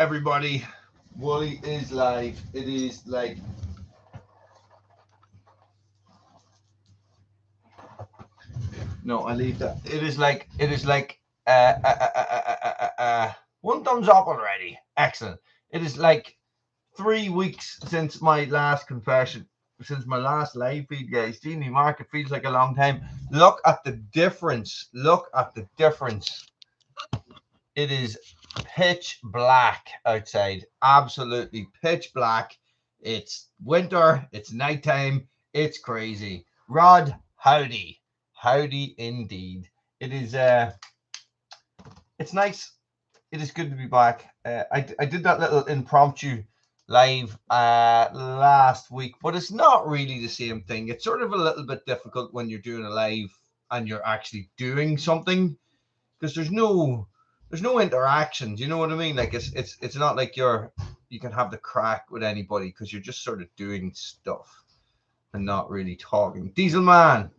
everybody. Woolly is live. It is like no, I leave that. It is like one thumbs up already. Excellent. It is like 3 weeks since my last confession, since my last live feed, guys. Genie Mark, it feels like a long time. Look at the difference. Look at the difference. It is pitch black outside. Absolutely pitch black. It's winter. It's nighttime. It's crazy. Rod, howdy. Howdy indeed. It is it's nice. It is good to be back. I did that little impromptu live last week, but it's not really the same thing. It's sort of a little bit difficult when you're doing a live and you're actually doing something because there's no interaction. Do you know what I mean? Like it's not like you can have the crack with anybody because you're just sort of doing stuff and not really talking. Diesel Man,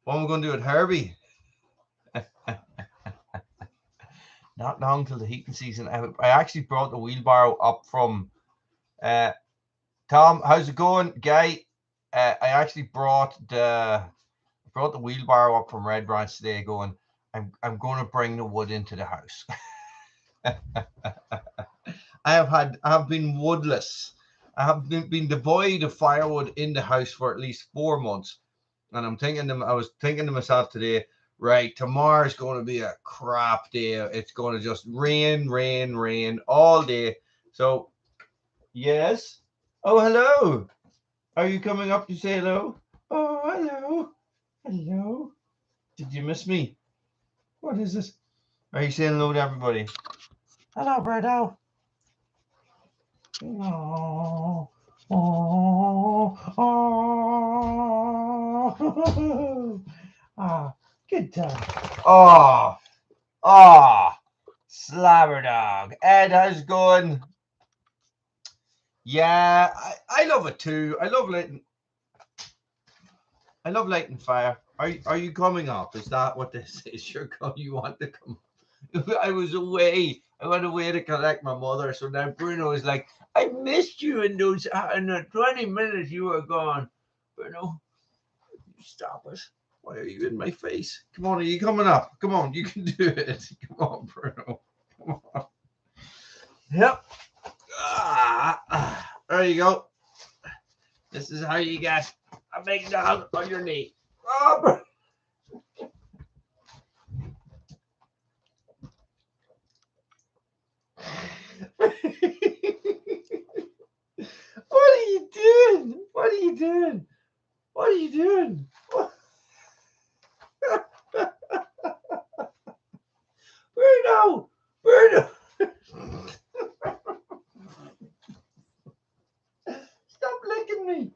what am I going to do with Herbie? Not long till the heating season. I actually brought the wheelbarrow up from Tom. How's it going, Guy? I actually brought the wheelbarrow up from Red Branch today. Going, I'm going to bring the wood into the house. I have been woodless. I have been devoid of firewood in the house for at least 4 months, and I was thinking to myself today, right, tomorrow's going to be a crap day. It's going to just rain all day. So, yes. Oh, hello. Are you coming up to say hello? Oh, hello. Hello. Did you miss me? What is this? Are you saying hello to everybody? Hello, Birdo. Oh, oh, oh. Ah, good dog. Oh, slabber dog. Ed, how's it going? Yeah, I love it too. I love lighting fire. Are you coming up? Is that what this is? You want to come? I was away. I went away to collect my mother. So now Bruno is like, I missed you in those in the 20 minutes you were gone. Bruno, stop it. Why are you in my face? Come on, are you coming up? Come on, you can do it. Come on, Bruno. Come on. Yep. There you go. This is how you get a big dog on your knee. Oh, what are you doing? What are you doing? What are you doing? Bruno! Bruno! Stop licking me.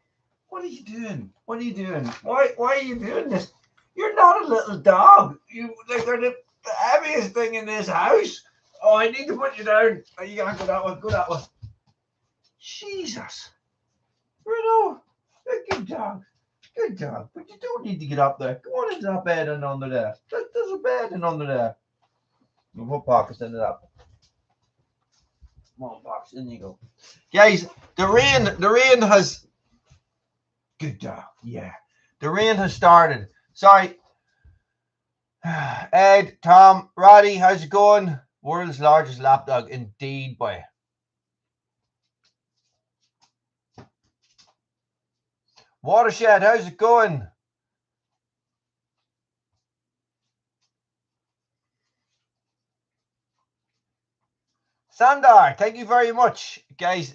What are you doing? What are you doing? Why are you doing this? You're not a little dog. You like are the heaviest thing in this house. Oh, I need to put you down. Oh, you can't go that one. Go that one. Jesus. Bruno, good dog. Good dog. But you don't need to get up there. Go on into that bed and under there. There's a bed and under there. We'll put pockets into that. Come on, Pops. In you go. Guys, the rain has... Good dog. Yeah. The rain has started. Sorry. Ed, Tom, Roddy, how's it going? World's largest lapdog. Indeed, boy. Watershed, how's it going? Sandar, thank you very much. Guys,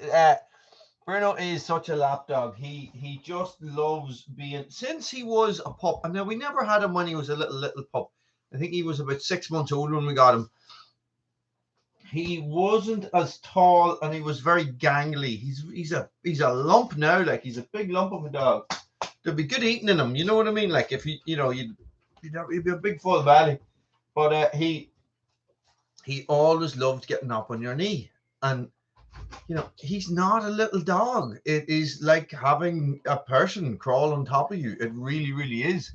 Bruno is such a lapdog. He just loves being, since he was a pup, and now we never had him when he was a little pup. I think he was about 6 months old when we got him. He wasn't as tall and he was very gangly. He's a lump now, like he's a big lump of a dog. There'd be good eating in him, you know what I mean? Like if he'd be a big full belly. But he always loved getting up on your knee. And he's not a little dog. It is like having a person crawl on top of you. It really, really is.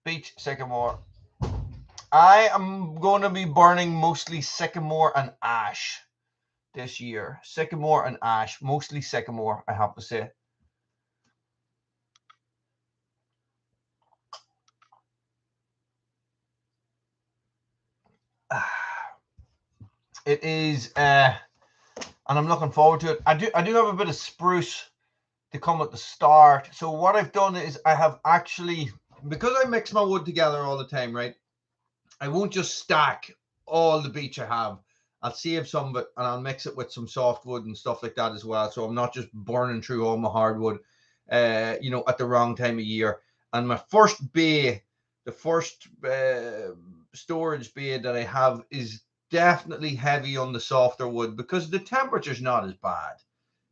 beech, sycamore. I am going to be burning mostly sycamore and ash this year. Sycamore and ash, mostly sycamore, I have to say. It is, and I'm looking forward to it. I do have a bit of spruce to come at the start. So what I've done is I have actually, because I mix my wood together all the time, right? I won't just stack all the beech I have. I'll save some of it and I'll mix it with some softwood and stuff like that as well. So I'm not just burning through all my hardwood, you know, at the wrong time of year. And my first bay, the first storage bay that I have is definitely heavy on the softer wood because the temperature's not as bad.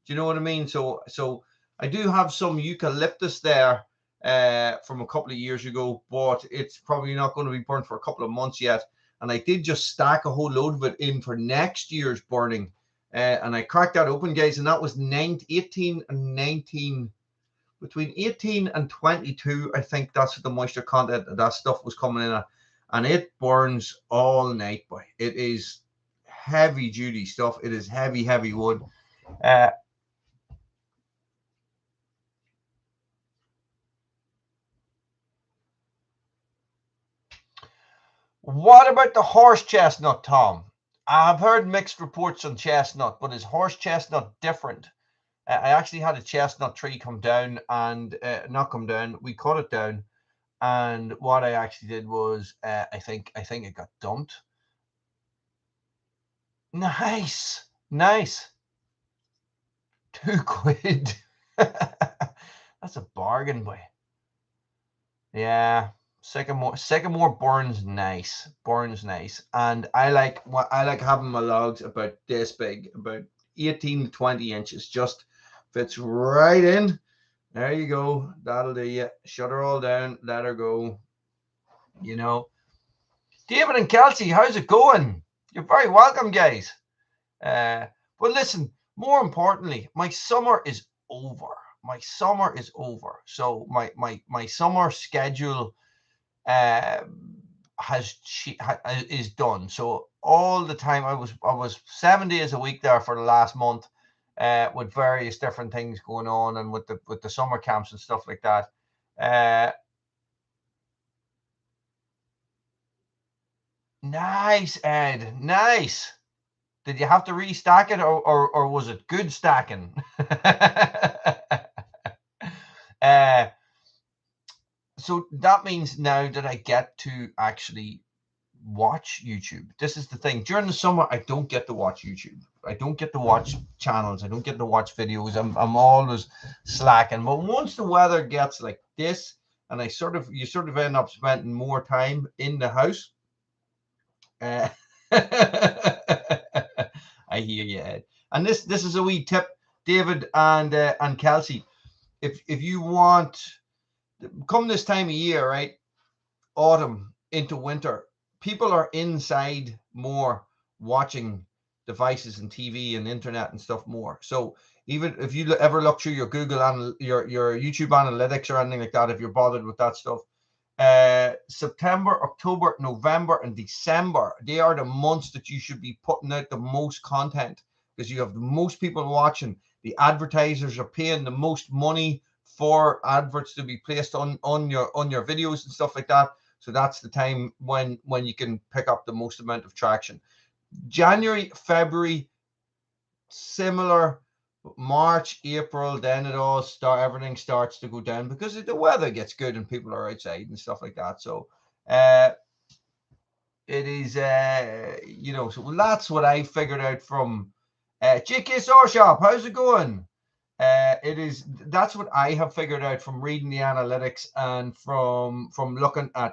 Do you know what I mean? So I do have some eucalyptus there from a couple of years ago, but it's probably not going to be burnt for a couple of months yet. And I did just stack a whole load of it in for next year's burning. And I cracked that open, guys, and that was 18 and 19, between 18 and 22. I think that's what the moisture content of that stuff was coming in at. And it burns all night, boy. It is heavy duty stuff. It is heavy, heavy wood. What about the horse chestnut, Tom? I've heard mixed reports on chestnut, but is horse chestnut different? I actually had a chestnut tree come down and not come down. We cut it down, and what I actually did was I think it got dumped. Nice. £2. That's a bargain, boy. Yeah. Sycamore burns nice, and I like having my logs about this big, about 18 to 20 inches. Just fits right in. There you go. That'll do you. Shut her all down. Let her go. You know, David and Kelsey, how's it going? You're very welcome, guys. But listen, more importantly, my summer is over. So my summer schedule is done. So all the time I was 7 days a week there for the last month, with various different things going on and with the summer camps and stuff like that. Nice, Ed. Nice. Did you have to restack it, or was it good stacking? So that means now that I get to actually watch YouTube. This is the thing. During the summer, I don't get to watch YouTube. I don't get to watch channels. I don't get to watch videos. I'm always slacking. But once the weather gets like this, and you sort of end up spending more time in the house. I hear you, Ed. And this is a wee tip, David and Kelsey. If you want, come this time of year, right, autumn into winter, people are inside more, watching devices and TV and internet and stuff more. So even if you ever look through your Google your YouTube analytics or anything like that, if you're bothered with that stuff, September, October, November, and December, they are the months that you should be putting out the most content, because you have the most people watching. The advertisers are paying the most money for adverts to be placed on your videos and stuff like that. So that's the time when you can pick up the most amount of traction. January, February, similar. March, April, then everything starts to go down because the weather gets good and people are outside and stuff like that. So it is you know, so that's what I figured out from JK Saw Shop. How's it going? That's what I have figured out from reading the analytics and from looking at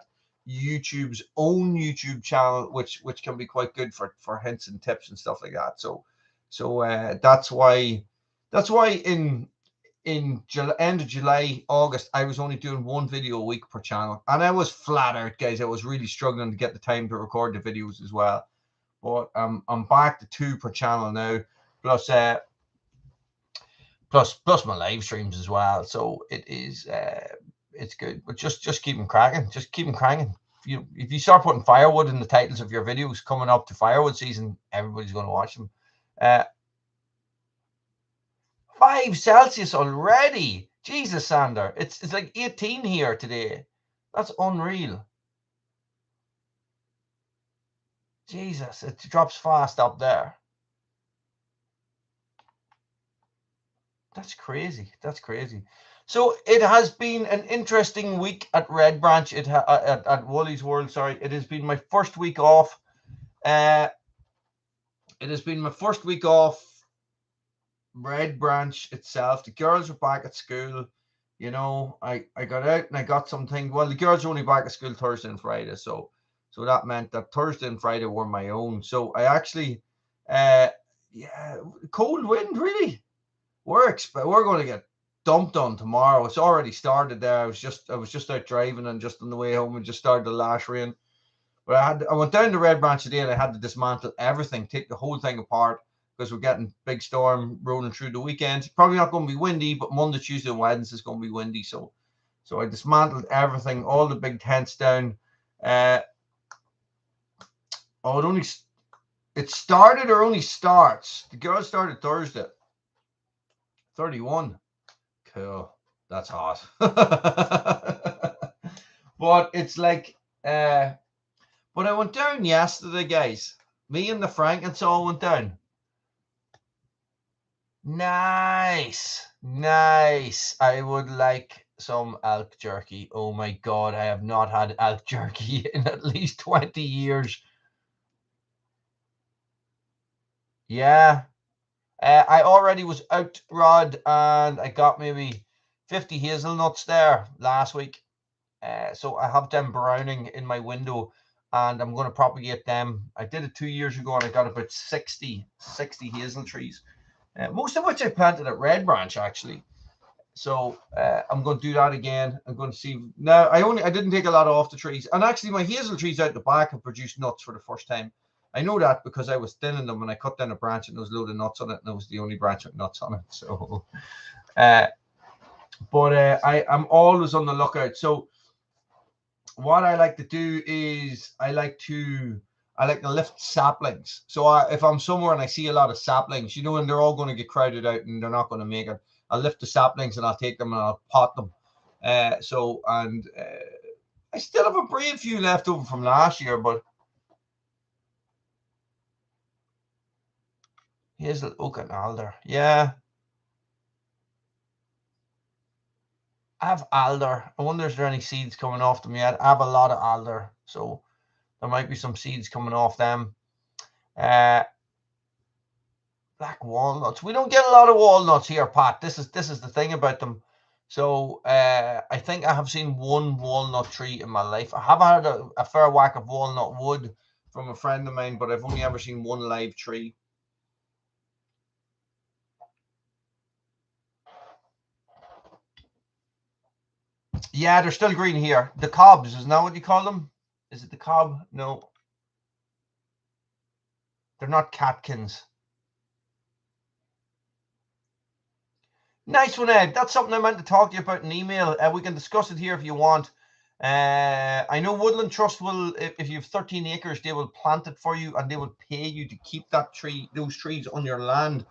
YouTube's own YouTube channel, which can be quite good for hints and tips and stuff like that. So that's why in end of July, August, I was only doing one video a week per channel, and I was flat out, guys. I was really struggling to get the time to record the videos as well. But I'm back to 2 per channel now, plus my live streams as well. So it is it's good. But just keep them cracking. Just keep them cranking. If you start putting firewood in the titles of your videos coming up to firewood season, everybody's going to watch them. 5 Celsius already. Jesus, Sander. It's like 18 here today. That's unreal. Jesus, it drops fast up there. That's crazy. That's crazy. So it has been an interesting week at Red Branch. At Woolys World. Sorry, it has been my first week off. It has been my first week off Red Branch itself. The girls are back at school. You know, I got out and I got something. Well, the girls are only back at school Thursday and Friday, so that meant that Thursday and Friday were my own. So I actually, cold wind really. We're going to get dumped on tomorrow. It's already started there. I was just out driving and just on the way home and just started the lash rain. But I went down to Red Branch today and I had to dismantle everything, take the whole thing apart because we're getting big storm rolling through the weekend. It's probably not going to be windy, but Monday, Tuesday, and Wednesday is going to be windy. So I dismantled everything, all the big tents down. It started or only starts. The girls started Thursday. 31. Cool. That's hot. But it's like, but I went down yesterday, guys. Me and the Frankensaw went down. Nice. I would like some elk jerky. Oh my God, I have not had elk jerky in at least 20 years. Yeah. I already was out, Rod, and I got maybe 50 hazelnuts there last week. So I have them browning in my window, and I'm going to propagate them. I did it 2 years ago, and I got about 60 hazel trees, most of which I planted at Red Branch, actually. So I'm going to do that again. I'm going to see. Now, I didn't take a lot off the trees. And actually, my hazel trees out the back have produced nuts for the first time. I know that because I was thinning them and I cut down a branch and there was a load of nuts on it, and it was the only branch with nuts on it. So, I'm always on the lookout. So what I like to do is I like to lift saplings. So if I'm somewhere and I see a lot of saplings, you know, and they're all going to get crowded out and they're not going to make it, I'll lift the saplings and I'll take them and I'll pot them. I still have a brave few left over from last year, but hazel, oak, and alder. Yeah. I have alder. I wonder if there are any seeds coming off them yet. I have a lot of alder, so there might be some seeds coming off them. Black walnuts. We don't get a lot of walnuts here, Pat. This is the thing about them. So I think I have seen one walnut tree in my life. I have had a fair whack of walnut wood from a friend of mine, but I've only ever seen one live tree. Yeah, they're still green here. The cobs, isn't that what you call them? Is it the cob? No. They're not catkins. Nice one, Ed. That's something I meant to talk to you about in email. We can discuss it here if you want. I know Woodland Trust will, if you have 13 acres, they will plant it for you and they will pay you to keep those trees on your land.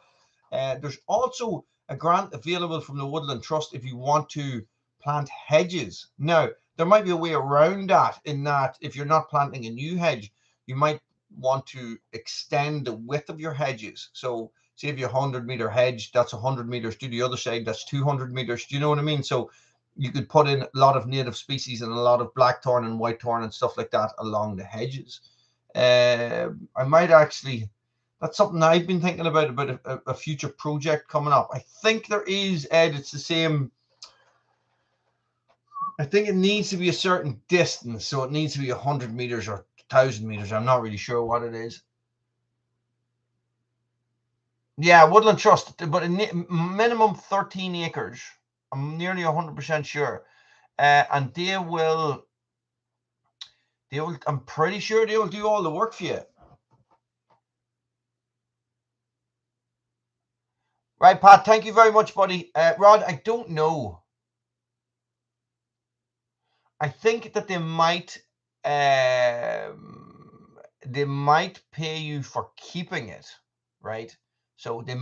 There's also a grant available from the Woodland Trust if you want to plant hedges. Now, there might be a way around that, in that if you're not planting a new hedge, you might want to extend the width of your hedges. So say if you have a 100-meter hedge, that's 100 meters. To the other side, that's 200 meters. Do you know what I mean? So you could put in a lot of native species and a lot of blackthorn and whitethorn and stuff like that along the hedges. I might actually, that's something I've been thinking about a future project coming up. I think there is, Ed, it's the same. I think it needs to be a certain distance. So it needs to be 100 meters or 1,000 meters. I'm not really sure what it is. Yeah, Woodland Trust, but a minimum 13 acres. I'm nearly 100% sure. And they will, I'm pretty sure they will do all the work for you. Right, Pat, thank you very much, buddy. Rod, I don't know. I think that they might pay you for keeping it, right? So what they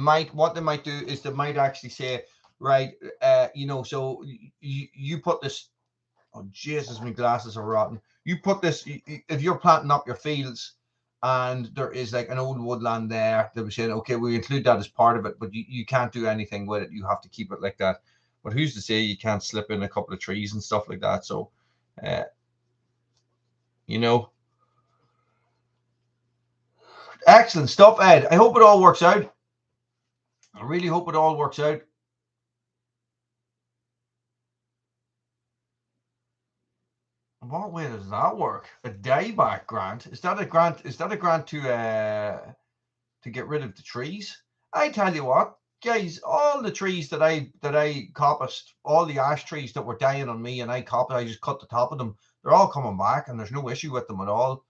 might do is they might actually say, right, you know, so you put this. Oh Jesus, my glasses are rotten. You put this if you're planting up your fields, and there is like an old woodland there. They were saying, okay, we include that as part of it, but you can't do anything with it. You have to keep it like that. But who's to say you can't slip in a couple of trees and stuff like that? So, you know, excellent stuff, Ed. I hope it all works out. I really hope it all works out. What way does that work? A dieback grant? Is that a grant? Is that a grant to get rid of the trees? I tell you what, guys, all the trees that I coppiced, all the ash trees that were dying on me, and I just cut the top of them. They're all coming back, and there's no issue with them at all.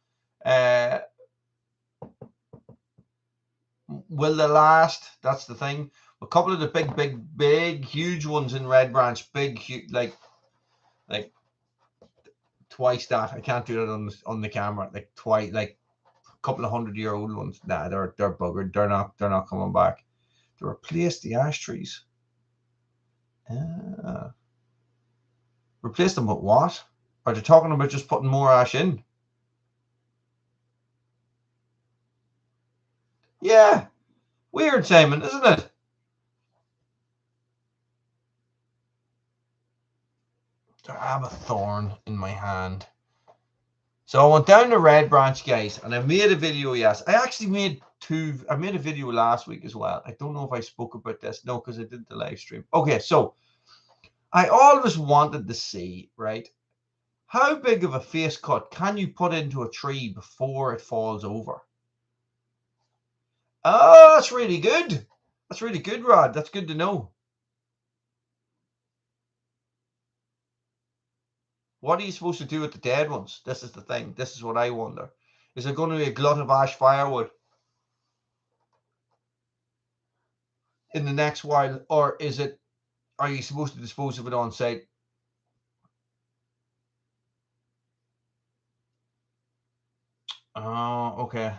Will they last? That's the thing. A couple of the big, huge ones in Red Branch, big, huge, like twice that. I can't do that on the camera. Like twice, like a couple of 100-year-old ones. Nah, they're buggered. They're not coming back. To replace the ash trees. Replace them with what? Are they talking about just putting more ash in? Yeah. Weird, Simon, isn't it? I have a thorn in my hand. So I went down to Red Branch, guys, and I made a video. Yes, I actually made two. I made a video last week as well. I don't know if I spoke about this. No, because I did the live stream. Okay, so I always wanted to see, right, how big of a face cut can you put into a tree before it falls over? Oh, that's really good. That's really good, Rod. That's good to know. What are you supposed to do with the dead ones? This is the thing. This is what I wonder. Is there going to be a glut of ash firewood in the next while, or are you supposed to dispose of it on site? Oh, okay.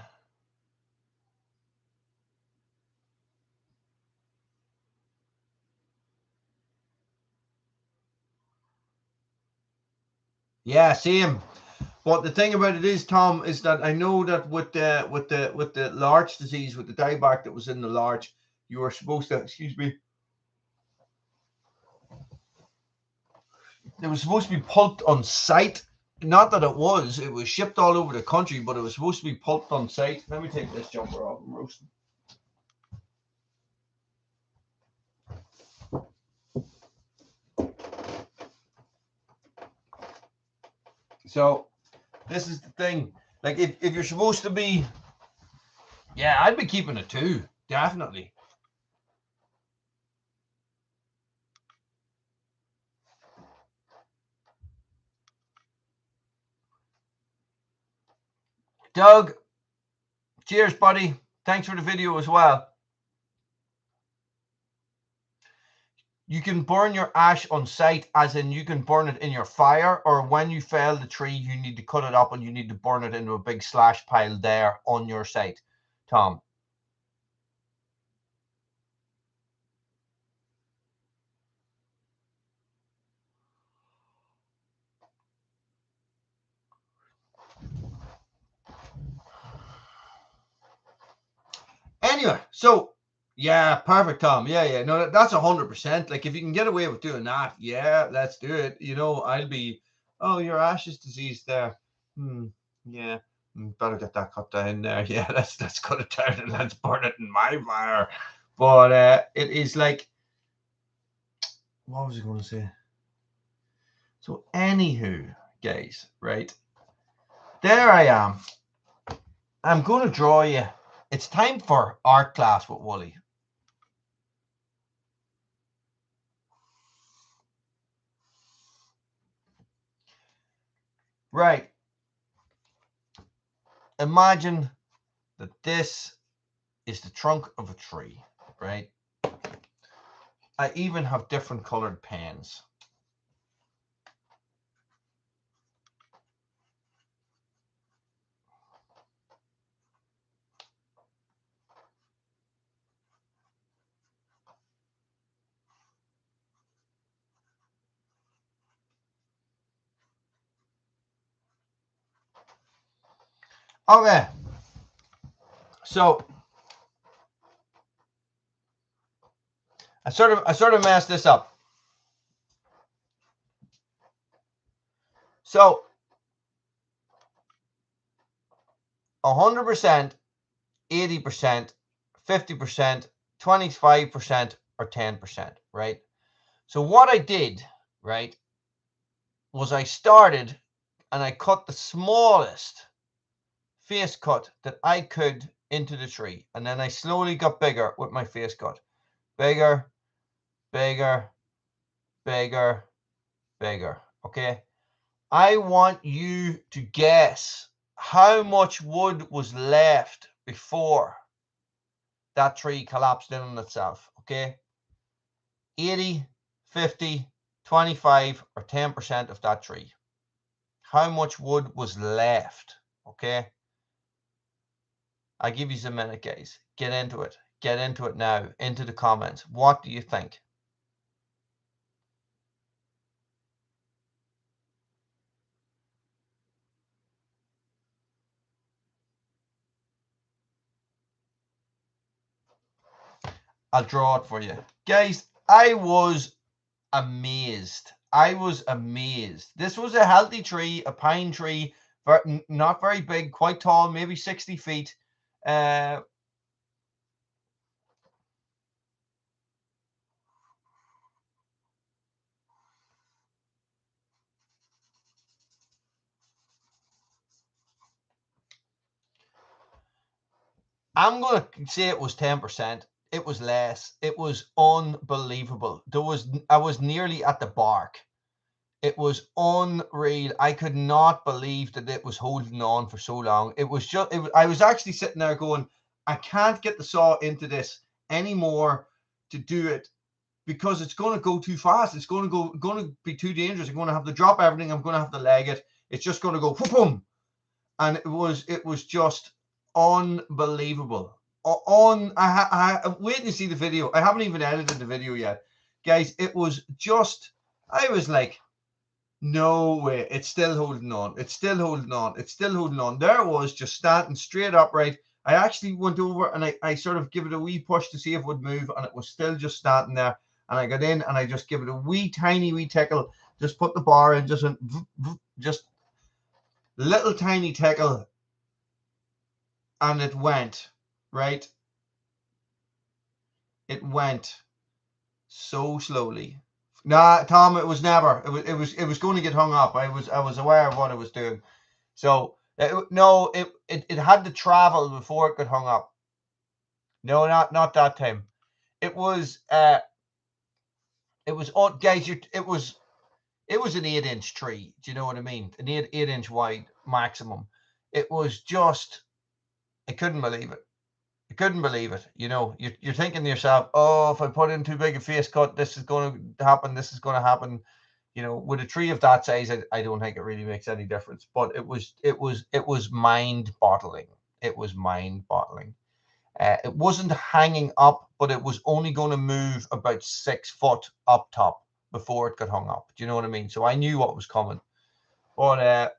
Yeah, same. But the thing about it is, Tom, is that I know that with the larch disease, with the dieback that was in the larch, you were supposed to, excuse me, it was supposed to be pulped on site. Not that it was shipped all over the country, but it was supposed to be pulped on site. Let me take this jumper off. I'm roasting. So this is the thing. Like if you're supposed to be, yeah, I'd be keeping it too, definitely. Doug, cheers, buddy. Thanks for the video as well. You can burn your ash on site, as in you can burn it in your fire, or when you fell the tree, you need to cut it up and you need to burn it into a big slash pile there on your site, Tom. Anyway, so yeah, perfect, Tom. Yeah. No, that's 100%. Like if you can get away with doing that, yeah, let's do it. You know, I'll be, oh, your ash is diseased there. Yeah. Better get that cut down there. Yeah, let's cut it down and let's burn it in my fire. But it is like, what was I going to say? So anywho, guys, right? There I am. I'm going to draw you. It's time for art class with Wooly. Right. Imagine that this is the trunk of a tree, right? I even have different colored pens. Okay. So I sort of messed this up. So 100%, 80%, 50%, 25%, or 10%, right? So what I did, right, was I started and I cut the smallest face cut that I could into the tree. And then I slowly got bigger with my face cut. Bigger, bigger, bigger, bigger. Okay. I want you to guess how much wood was left before that tree collapsed in on itself. Okay. 80, 50, 25, or 10% of that tree. How much wood was left? Okay. I'll give you a minute, guys. Get into it. Get into it now. Into the comments. What do you think? I'll draw it for you. Guys, I was amazed. I was amazed. This was a healthy tree, a pine tree, not very big, quite tall, maybe 60 feet. I'm going to say it was 10%. It was less. It was unbelievable. I was nearly at the bark. It was unreal. I could not believe that it was holding on for so long. It was just, I was actually sitting there going, I can't get the saw into this anymore to do it because it's going to go too fast. It's going to be too dangerous. I'm going to have to drop everything. I'm going to have to leg it. It's just going to go boom. And it was just unbelievable. I'm waiting to see the video. I haven't even edited the video yet. Guys, it was just, I was like, no way. It's still holding on. It's still holding on. It's still holding on. There it was, just standing straight upright. I actually went over and I sort of give it a wee push to see if it would move, and it was still just standing there. And I got in and I just give it a wee tiny wee tickle. Just put the bar in, just little tiny tickle, and it went, right? It went so slowly. Nah, Tom, it was never. It was going to get hung up. I was aware of what it was doing. So no, it had to travel before it got hung up. No, not that time. It was guys, it was an 8-inch tree. Do you know what I mean? An 8-inch wide maximum. It was just, I couldn't believe it. I couldn't believe it. You know, you're thinking to yourself, oh, if I put in too big a face cut, this is going to happen. This is going to happen. You know, with a tree of that size, I don't think it really makes any difference. But it was mind-boggling. It was mind-boggling. It wasn't hanging up, but it was only going to move about 6 foot up top before it got hung up. Do you know what I mean? So I knew what was coming. But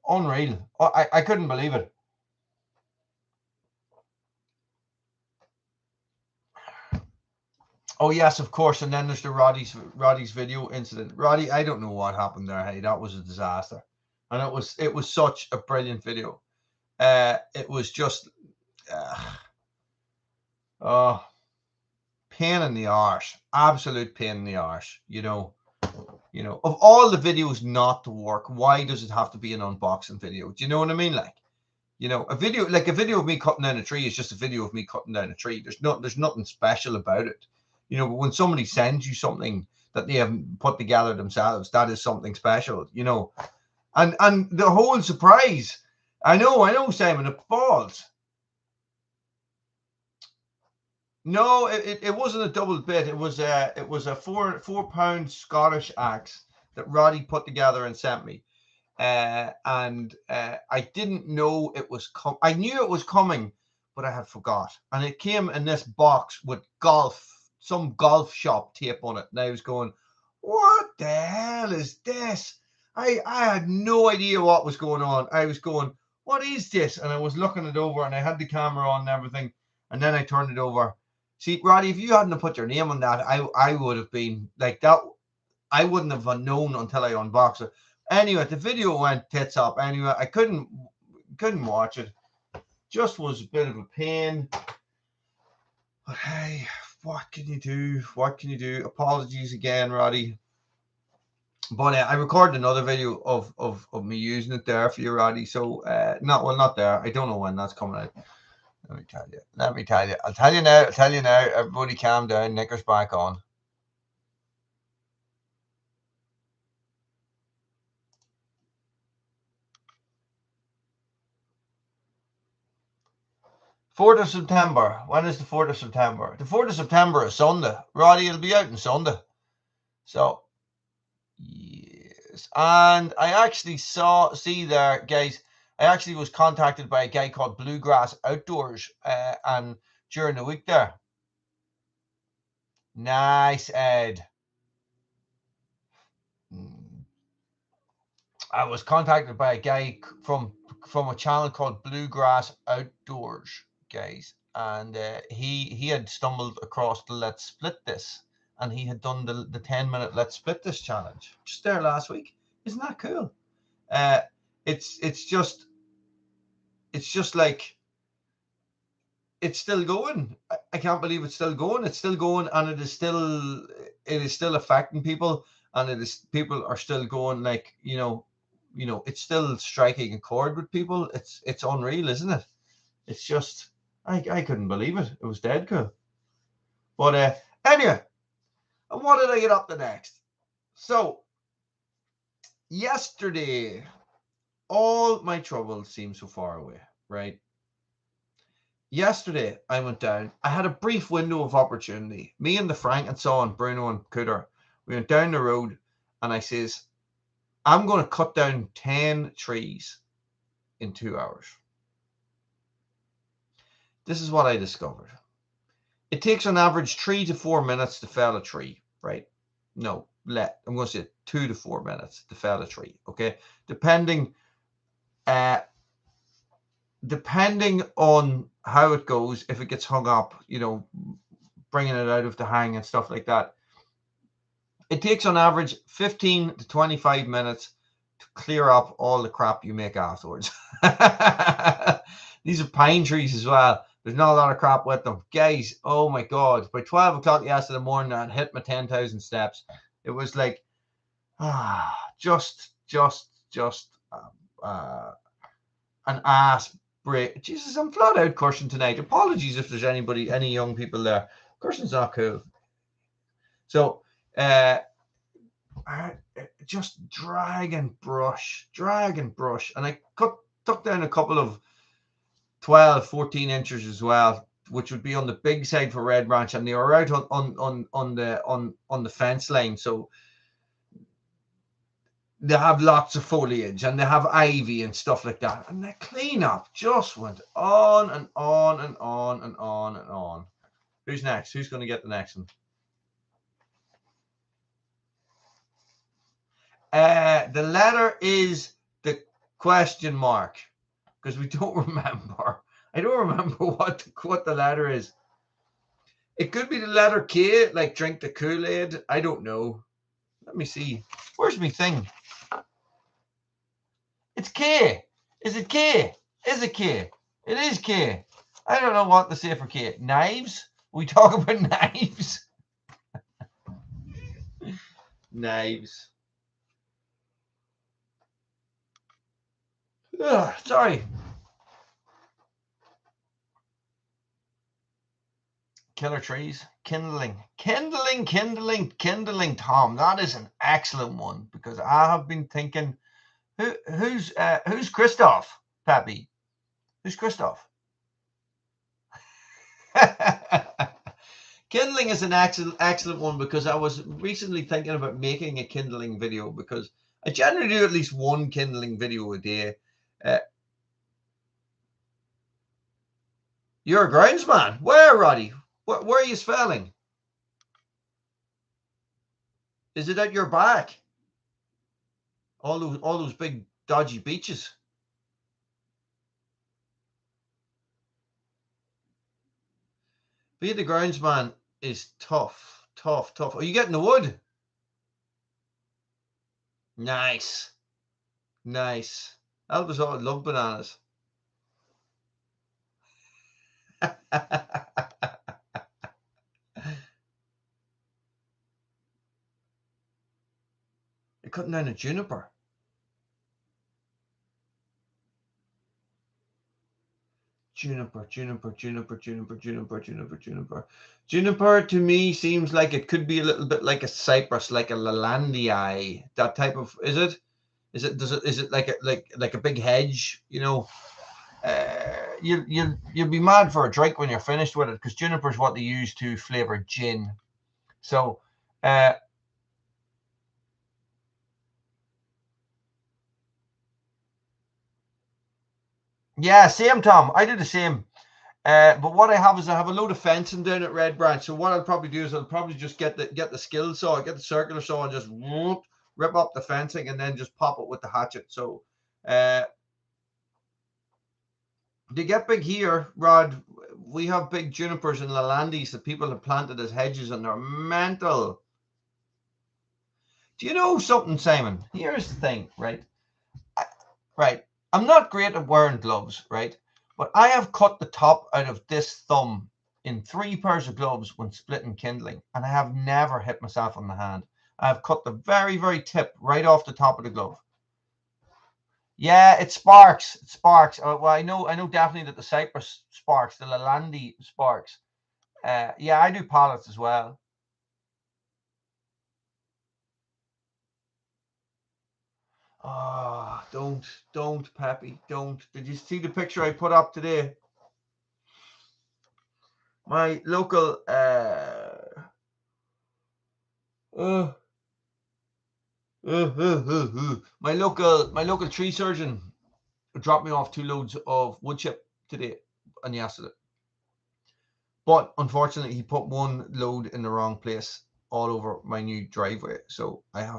unreal. I couldn't believe it. Oh yes, of course. And then there's the Roddy's video incident. Roddy, I don't know what happened there. Hey, that was a disaster, and it was such a brilliant video. It was just, pain in the arse, absolute pain in the arse. You know, of all the videos not to work, why does it have to be an unboxing video? Do you know what I mean? Like, you know, a video of me cutting down a tree is just a video of me cutting down a tree. There's nothing special about it. You know, but when somebody sends you something that they haven't put together themselves, that is something special, you know. And the whole surprise, I know, Simon, it falls. No, it wasn't a double bit. It was a 4-pound Scottish axe that Roddy put together and sent me. And I didn't know it was I knew it was coming, but I had forgot. And it came in this box with some golf shop tape on it. And I was going, what the hell is this? I had no idea what was going on. I was going, what is this? And I was looking it over, and I had the camera on and everything, and then I turned it over. See, Roddy, if you hadn't put your name on that, I would have been like that. I wouldn't have known until I unboxed it. Anyway, the video went tits up. Anyway, I couldn't watch it. Just was a bit of a pain. But hey, what can you do? What can you do? Apologies again, Roddy. But I recorded another video of me using it there for you, Roddy. So not there. I don't know when that's coming out. Let me tell you. Let me tell you. I'll tell you now. I'll tell you now. Everybody calm down. Knickers back on. Fourth of September. When is the 4th of September? The 4th of September is Sunday. Roddy, it'll be out on Sunday. So yes. And I actually see there, guys. I actually was contacted by a guy called Bluegrass Outdoors and during the week there. Nice, Ed. I was contacted by a guy from a channel called Bluegrass Outdoors, guys, and he had stumbled across the Let's Split This, and he had done the 10-minute Let's Split This challenge just there last week. Isn't that cool? It's just like it's still going. I can't believe it's still going. It's still going, and it is still affecting people, and people are still going, like, you know, it's still striking a chord with people. It's unreal, isn't it? It's just I couldn't believe it. It was dead cool. But anyway, and what did I get up to next? So yesterday, all my troubles seem so far away, right? Yesterday, I went down. I had a brief window of opportunity. Me and the Frankensaw and Bruno and Cooter, we went down the road, and I says, I'm going to cut down 10 trees in 2 hours. This is what I discovered. It takes on average 3 to 4 minutes to fell a tree, right? No, I'm going to say 2 to 4 minutes to fell a tree, okay? Depending on how it goes, if it gets hung up, you know, bringing it out of the hang and stuff like that. It takes on average 15 to 25 minutes to clear up all the crap you make afterwards. These are pine trees as well. There's not a lot of crap with them. Guys, oh my God. By 12 o'clock yesterday morning, I hit my 10,000 steps. It was like, just an ass break. Jesus, I'm flat out cursing tonight. Apologies if there's any young people there. Cursing's not cool. So, just drag and brush. And I took down a couple of 12, 14 inches as well, which would be on the big side for red branch, and they were out on the fence line. So they have lots of foliage and they have ivy and stuff like that. And the cleanup just went on and on and on and on and on. Who's next? Who's going to get the next one? The letter is the question mark, because we don't remember. I don't remember what the letter is. It could be the letter K, like drink the Kool-Aid. I don't know. Let me see. Where's my thing? It's K. Is it K? Is it K? It is K. I don't know what to say for K. Knives? We talk about knives. Knives. Ugh, sorry. Killer trees. Kindling, Tom. That is an excellent one, because I have been thinking, who's Christoph, Pappy? Who's Christoph? Kindling is an excellent one, because I was recently thinking about making a kindling video, because I generally do at least one kindling video a day. You're a groundsman. Where, Roddy? Where are you felling? Is it at your back? All those big dodgy beaches. Be the groundsman is tough. Are you getting the wood? Nice. Elvis all love bananas. You're cutting down a juniper. Juniper to me seems like it could be a little bit like a cypress, like a Lalandii. That type of, is it? Is it like a big hedge? You know, you'll be mad for a drink when you're finished with it, because juniper is what they use to flavor gin. So, yeah, same, Tom. I do the same. But what I have is I have a load of fencing down at Red Branch. So what I'll probably do is I'll probably just get the skill saw, get the circular saw, and just rip up the fencing and then just pop it with the hatchet. So they get big here, Rod. We have big junipers and lalandis that people have planted as hedges, and they're mental. Do you know something, Simon? Here's the thing, right? I'm not great at wearing gloves, right? But I have cut the top out of this thumb in 3 pairs of gloves when splitting kindling, and I have never hit myself on the hand. I have cut the very, very tip right off the top of the glove. Yeah, it sparks. It sparks. Well, I know definitely that the cypress sparks, the Lalandi sparks. Yeah, I do pallets as well. Oh, don't, Peppy, don't. Did you see the picture I put up today? My local my local tree surgeon dropped me off 2 loads of wood chip today and yesterday. But unfortunately, he put 1 load in the wrong place all over my new driveway. So I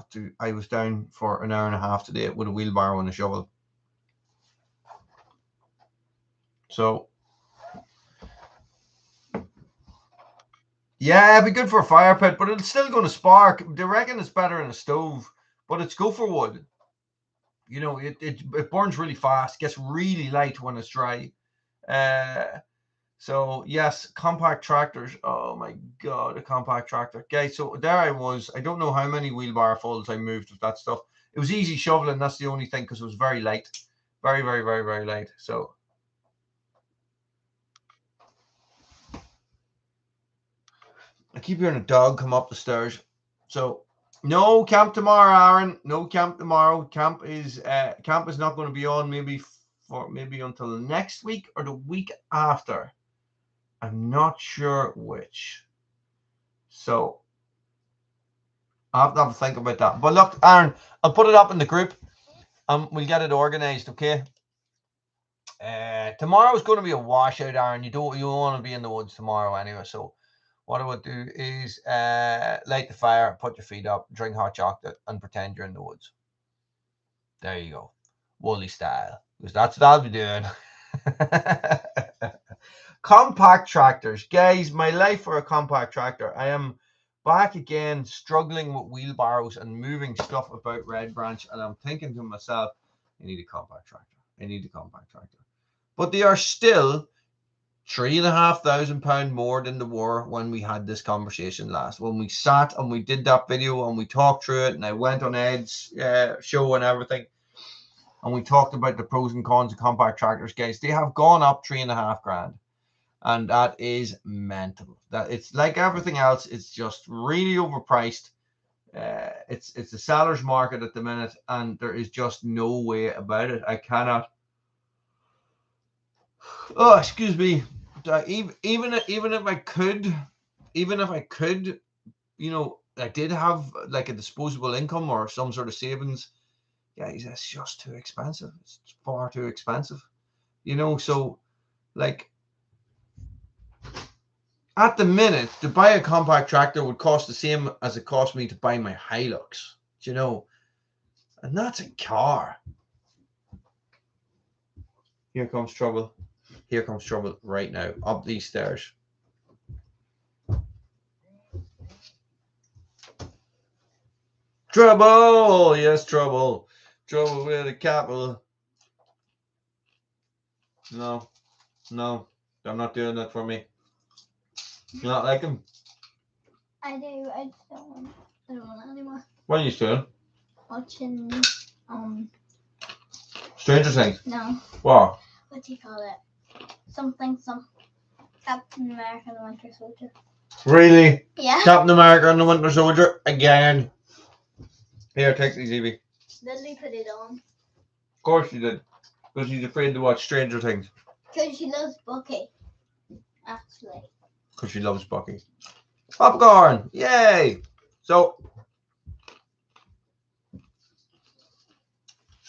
was down for an hour and a half today with a wheelbarrow and a shovel. So yeah, it'd be good for a fire pit, but it's still going to spark. They reckon it's better in a stove, but it's gopher wood. You know, it burns really fast, gets really light when it's dry. So yes, compact tractors. Oh my God, a compact tractor. Okay, so there I was. I don't know how many wheelbarrow folds I moved with that stuff. It was easy shoveling. That's the only thing, because it was very light. Very, very, very, very light. So I keep hearing a dog come up the stairs. So no camp tomorrow, Aaron. No camp tomorrow. Camp is not going to be on maybe until next week or the week after. I'm not sure which. So I'll have to have a think about that. But look, Aaron, I'll put it up in the group and we'll get it organized, okay? Tomorrow is going to be a washout, Aaron. You want to be in the woods tomorrow anyway. So what I would do is light the fire, put your feet up, drink hot chocolate, and pretend you're in the woods. There you go. Woolly style. Because that's what I'll be doing. Compact tractors. Guys, my life for a compact tractor. I am back again struggling with wheelbarrows and moving stuff about Red Branch, and I'm thinking to myself, I need a compact tractor. But they are still £3,500 more than they were when we had this conversation last. When we sat and we did that video and we talked through it, and I went on Ed's show and everything, and we talked about the pros and cons of compact tractors, guys. They have gone up $3,500. And that is mental. That it's like everything else. It's just really overpriced. It's a seller's market at the minute, and there is just no way about it. I cannot. Oh, excuse me. Even if I could, you know, I did have like a disposable income or some sort of savings. Yeah, it's just too expensive. It's far too expensive. You know, so like, at the minute, to buy a compact tractor would cost the same as it cost me to buy my Hilux. You know, And that's a car. Here comes trouble. Here comes trouble right now. Up these stairs. Trouble! Yes, trouble. Trouble with a capital. No. No. They're not doing that for me. You not like them? I do. I just don't want it anymore. What are you doing? Watching, Stranger Things? no. What? What do you call it? Something, Captain America and the Winter Soldier. Really? Yeah. Captain America and the Winter Soldier again. Here, take these, Evie. Lily put it on. Of course she did. Because she's afraid to watch Stranger Things. Because she loves Bucky. Actually. Because she loves Bucky. Popcorn! Yay! So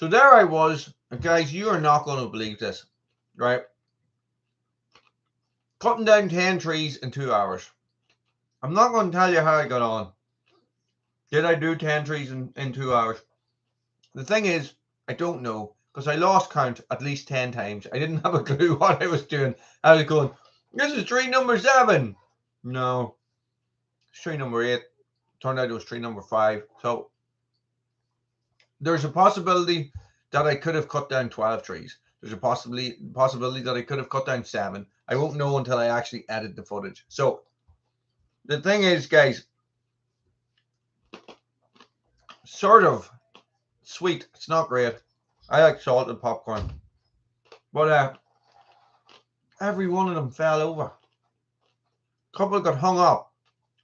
there I was. And guys, you are not going to believe this. Right? Cutting down 10 trees in 2 hours. I'm not going to tell you how I got on. Did I do 10 trees in 2 hours? The thing is, I don't know. Because I lost count at least 10 times. I didn't have a clue what I was doing. I was going, this is tree number 7. No. It's tree number 8. Turned out it was tree number 5. So there's a possibility that I could have cut down 12 trees. There's a possibility that I could have cut down 7. I won't know until I actually edit the footage. So the thing is, guys, sort of sweet. It's not great. I like salted popcorn. But every one of them fell over. A couple got hung up.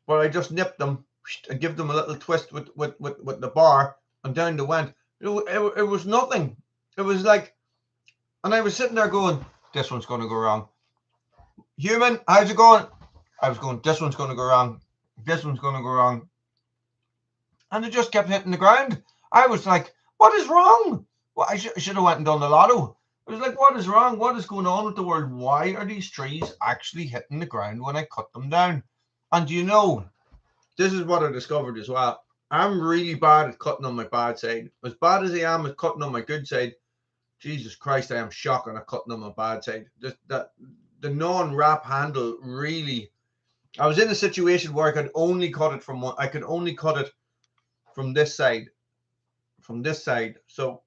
But I just nipped them and give them a little twist with the bar, and down they went. It was nothing. It was like, and I was sitting there going, this one's going to go wrong. Human, how's it going? I was going, this one's going to go wrong. This one's going to go wrong. And it just kept hitting the ground. I was like, what is wrong? Well, I should have went and done the lotto. I was like, what is wrong? What is going on with the world? Why are these trees actually hitting the ground when I cut them down? And you know, this is what I discovered as well. I'm really bad at cutting on my bad side. As bad as I am at cutting on my good side, Jesus Christ, I am shocking at cutting on my bad side. The non-wrap handle really. I was in a situation where I could only cut it from one. I could only cut it from this side. From this side. So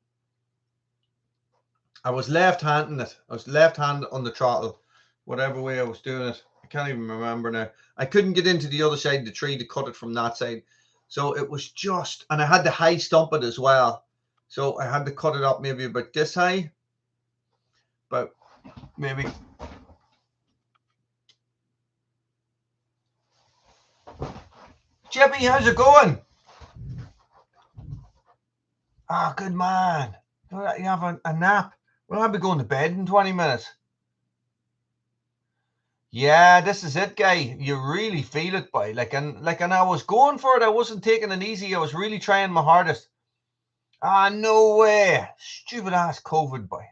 I was left-handing it. I was left-handed on the throttle. Whatever way I was doing it. I can't even remember now. I couldn't get into the other side of the tree to cut it from that side. So it was just, and I had to high stump it as well. So I had to cut it up maybe about this high. But maybe. Chippy, how's it going? Ah, good man. You have a nap. Well, I'll be going to bed in 20 minutes. Yeah, this is it, guy. You really feel it, boy. And I was going for it. I wasn't taking it easy. I was really trying my hardest. Ah, no way. Stupid ass COVID, boy.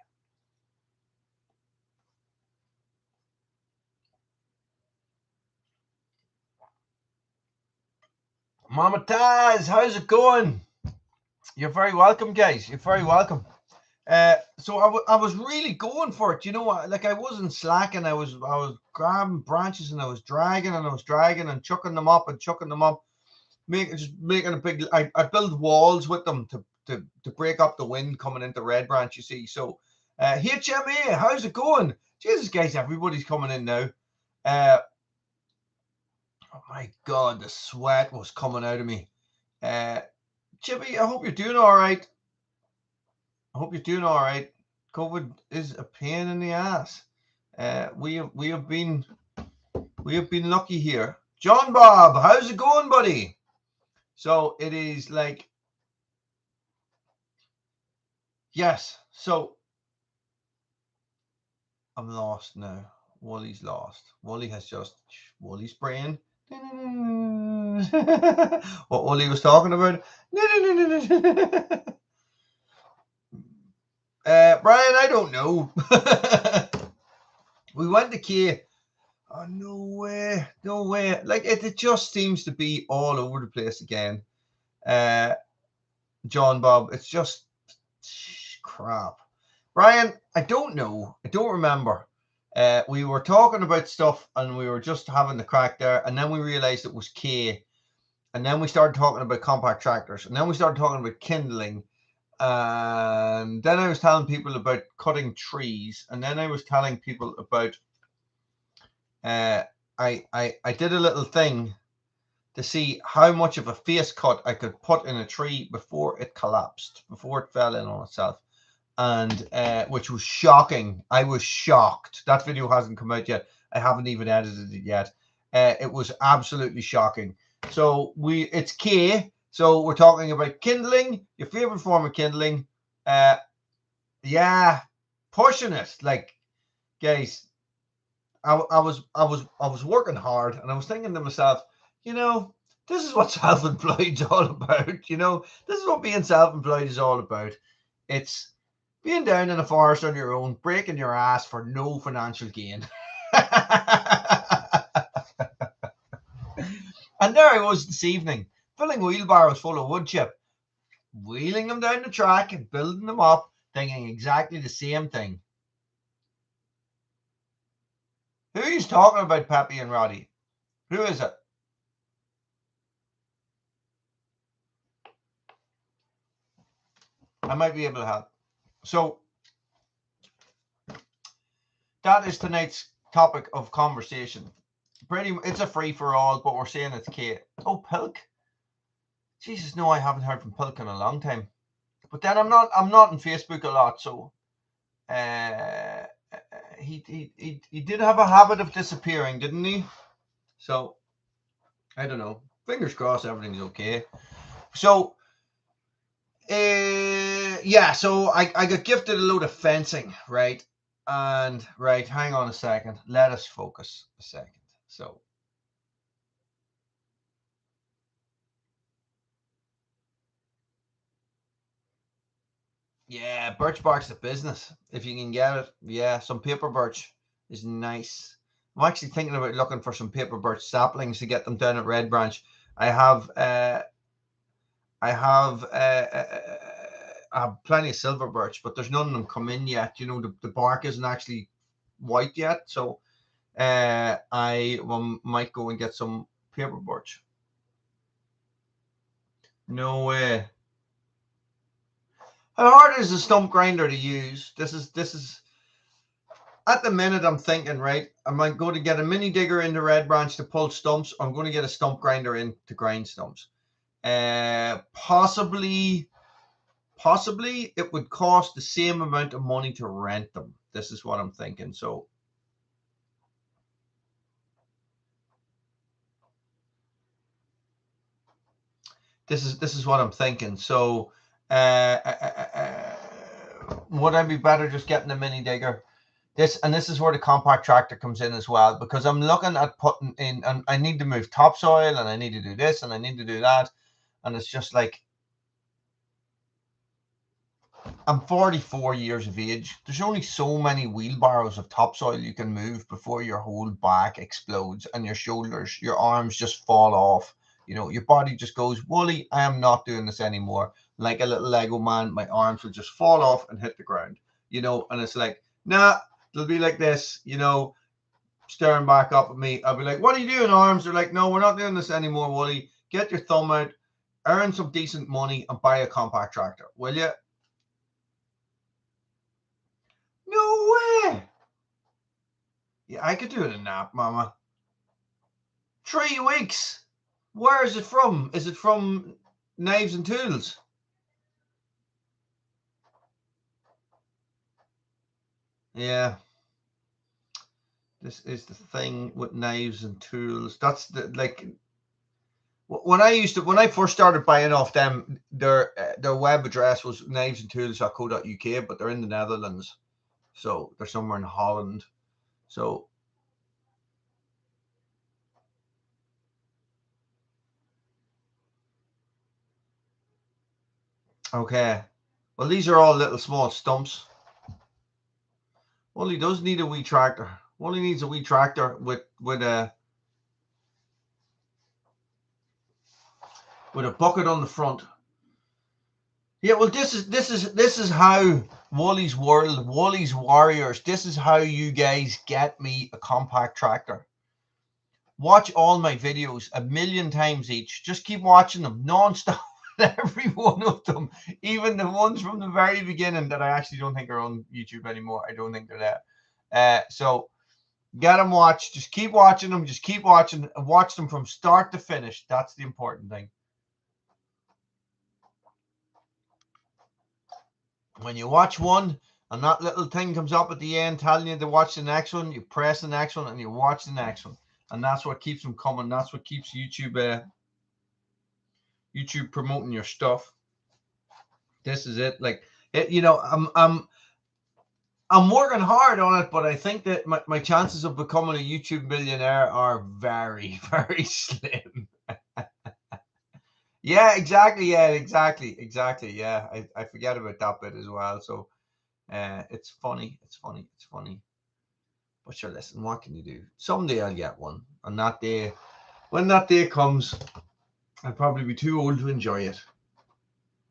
Mama Taz, how's it going? You're very welcome, guys. You're very welcome. So I was really going for it. You know what? Like I wasn't slacking. I was grabbing branches and I was dragging and chucking them up, making a big. I build walls with them to break up the wind coming into Red Branch. You see. So HMA, how's it going? Jesus, guys, everybody's coming in now. Oh my God, the sweat was coming out of me. Chippy, I hope you're doing all right. I hope you're doing all right. COVID is a pain in the ass. We have been lucky here. John Bob, how's it going, buddy? So it is like, yes. So I'm lost now. Wooly's lost. Wooly's brain. What Wooly was talking about. Brian, I don't know. We went to Key. Oh, no way. Like it just seems to be all over the place again. John Bob. It's just crap. Brian, I don't know. I don't remember. We were talking about stuff and we were just having the crack there, and then we realized it was K, and then we started talking about compact tractors, and then we started talking about kindling, and then I was telling people about cutting trees, and then I was telling people about I did a little thing to see how much of a face cut I could put in a tree before it collapsed, before it fell in on itself. And which was shocking. I was shocked. That video hasn't come out yet. I haven't even edited it yet. It was absolutely shocking. So it's K. So we're talking about kindling, your favorite form of kindling. Yeah, pushing it. Like, guys, I was working hard, and I was thinking to myself, this is what self-employed is all about. This is what being self-employed is all about. It's being down in the forest on your own, breaking your ass for no financial gain. And there I was this evening, filling wheelbarrows full of wood chip, wheeling them down the track and building them up, thinking exactly the same thing. Who is talking about Peppy and Roddy? Who is it? I might be able to help. So that is tonight's topic of conversation. It's a free for all, but we're saying it's K. Oh, Pilk. Jesus, no, I haven't heard from Pilk in a long time. But then I'm not on Facebook a lot, so he did have a habit of disappearing, didn't he? So I don't know. Fingers crossed, everything's okay. So yeah, so I got gifted a load of fencing, right? And right, hang on a second. Let us focus a second. So yeah, birch bark's the business. If you can get it. Yeah, some paper birch is nice. I'm actually thinking about looking for some paper birch saplings to get them down at Red Branch. I have plenty of silver birch, but there's none of them come in yet. The bark isn't actually white yet, so I might go and get some paper birch. No way. How hard is a stump grinder to use? This is at the minute I'm thinking, right, am I going to get a mini digger into Red Branch to pull stumps, or I'm going to get a stump grinder in to grind stumps. Possibly it would cost the same amount of money to rent them. This is what I'm thinking. So this is what I'm thinking. So would I be better just getting a mini digger? This is where the compact tractor comes in as well, because I'm looking at putting in, and I need to move topsoil, and I need to do this, and I need to do that, and it's just like, I'm 44 years of age. There's only so many wheelbarrows of topsoil you can move before your whole back explodes and your shoulders, your arms just fall off. Your body just goes, Wooly, I am not doing this anymore. Like a little Lego man, my arms will just fall off and hit the ground. And it's like, nah, it'll be like this, staring back up at me. I'll be like, what are you doing, arms? They're like, no, we're not doing this anymore, Wooly. Get your thumb out, earn some decent money, and buy a compact tractor, will you? No way. Yeah, I could do it in a nap, Mama. 3 weeks. Where is it from? Is it from Knives and Tools? Yeah. This is the thing with Knives and Tools. That's when I first started buying off them, their web address was knivesandtools.co.uk, but they're in the Netherlands. So they're somewhere in Holland. So okay. Well, these are all little small stumps. Well, he does need a wee tractor. Well, he needs a wee tractor with a bucket on the front. Yeah, well, this is how Woolys World, Woolys Warriors. This is how you guys get me a compact tractor. Watch all my videos 1,000,000 times each. Just keep watching them non-stop. Every one of them, even the ones from the very beginning that I actually don't think are on YouTube anymore. I don't think they're there. So get them watched. Just keep watching them. Just keep watching. Watch them from start to finish. That's the important thing. When you watch one and that little thing comes up at the end telling you to watch the next one, you press the next one and you watch the next one. And that's what keeps them coming. That's what keeps YouTube YouTube promoting your stuff. This is it. Like it, you know, I'm working hard on it, but I think that my chances of becoming a YouTube millionaire are very, very slim. Yeah, exactly. Yeah, exactly. Yeah, I forget about that bit as well. So it's funny. It's funny. But sure, listen, what can you do? Someday I'll get one. And that day, when that day comes, I'll probably be too old to enjoy it.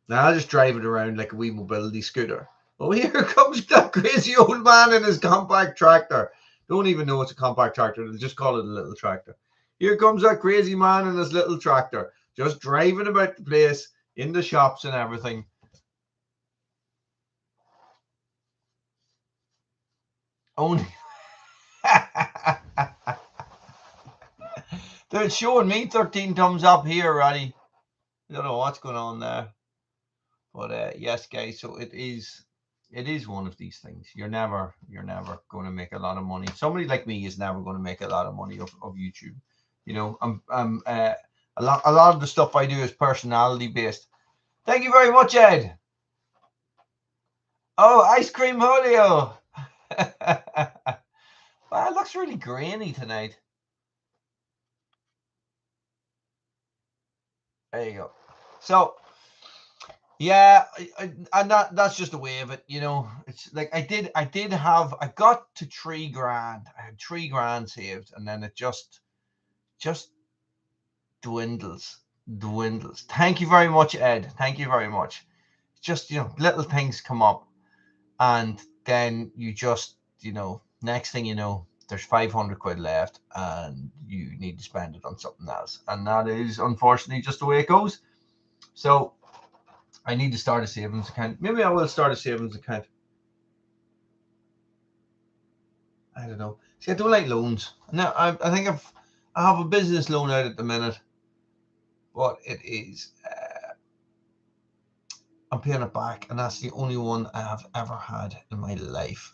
Now I'll just drive it around like a wee mobility scooter. Oh, here comes that crazy old man in his compact tractor. Don't even know it's a compact tractor. They'll just call it a little tractor. Here comes that crazy man in his little tractor, just driving about the place, in the shops and everything. Only they're showing me 13 thumbs up here, Roddy. I don't know what's going on there. But yes, guys, so it is one of these things. You're never going to make a lot of money. Somebody like me is never going to make a lot of money of YouTube. You know, a lot of the stuff I do is personality based. Thank you very much, Ed. Oh, ice cream Julio. Well, it looks really grainy tonight. There you go. So yeah, and that's just the way of it, you know. It's like I got to 3 grand. I had 3 grand saved, and then it just dwindles. Thank you very much, Ed. Thank you very much. Just, you know, little things come up, and then you just, you know, next thing you know, there's 500 quid left, and you need to spend it on something else, and that is unfortunately just the way it goes. So I need to start a savings account. Maybe I will start a savings account. I don't know. See, I don't like loans. Now, I think I have a business loan out at the minute, but it is I'm paying it back, and that's the only one I have ever had in my life.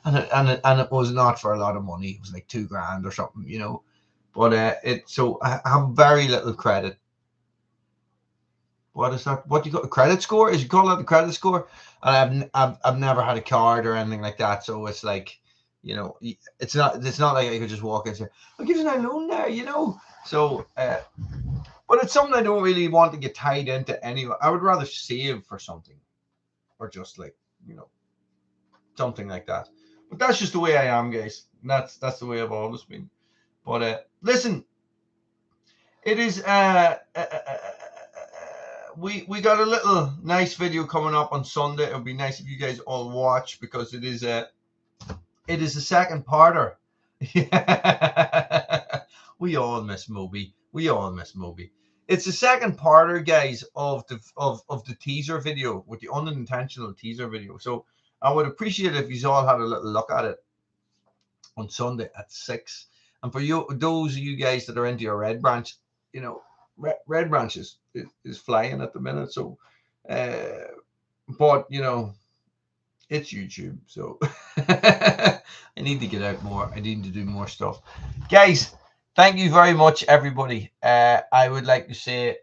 and it was not for a lot of money. It was like 2 grand or something, you know. But so I have very little credit. What is that? What do you call a credit score? Is you call that the credit score? And I've never had a card or anything like that. So it's like, you know, it's not like I could just walk in and say, I'll give you a loan there, you know. So but it's something I don't really want to get tied into anyway. I would rather save for something, or just like, you know, something like that. But that's just the way I am, guys. That's the way I've always been. But listen, it is we got a little nice video coming up on Sunday. It would be nice if you guys all watch, because it is a second parter. We all miss Moby. It's a second parter, guys, of the teaser video, with the unintentional teaser video. So I would appreciate it if you all had a little look at it on Sunday at 6. And for you, those of you guys that are into your red branch, you know, red branches is flying at the minute. So, but you know, it's YouTube, so I need to get out more. I need to do more stuff, guys. Thank you very much, everybody. I would like to say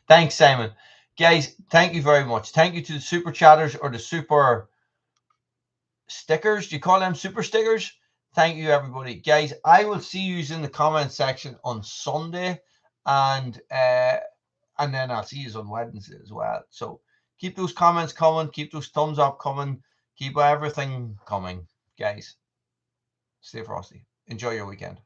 thanks, Simon. Guys, thank you very much. Thank you to the super chatters, or the super stickers. Do you call them super stickers? Thank you, everybody. Guys, I will see you in the comment section on Sunday, and then I'll see you on Wednesday as well. So keep those comments coming, keep those thumbs up coming, keep everything coming, guys. Stay frosty. Enjoy your weekend.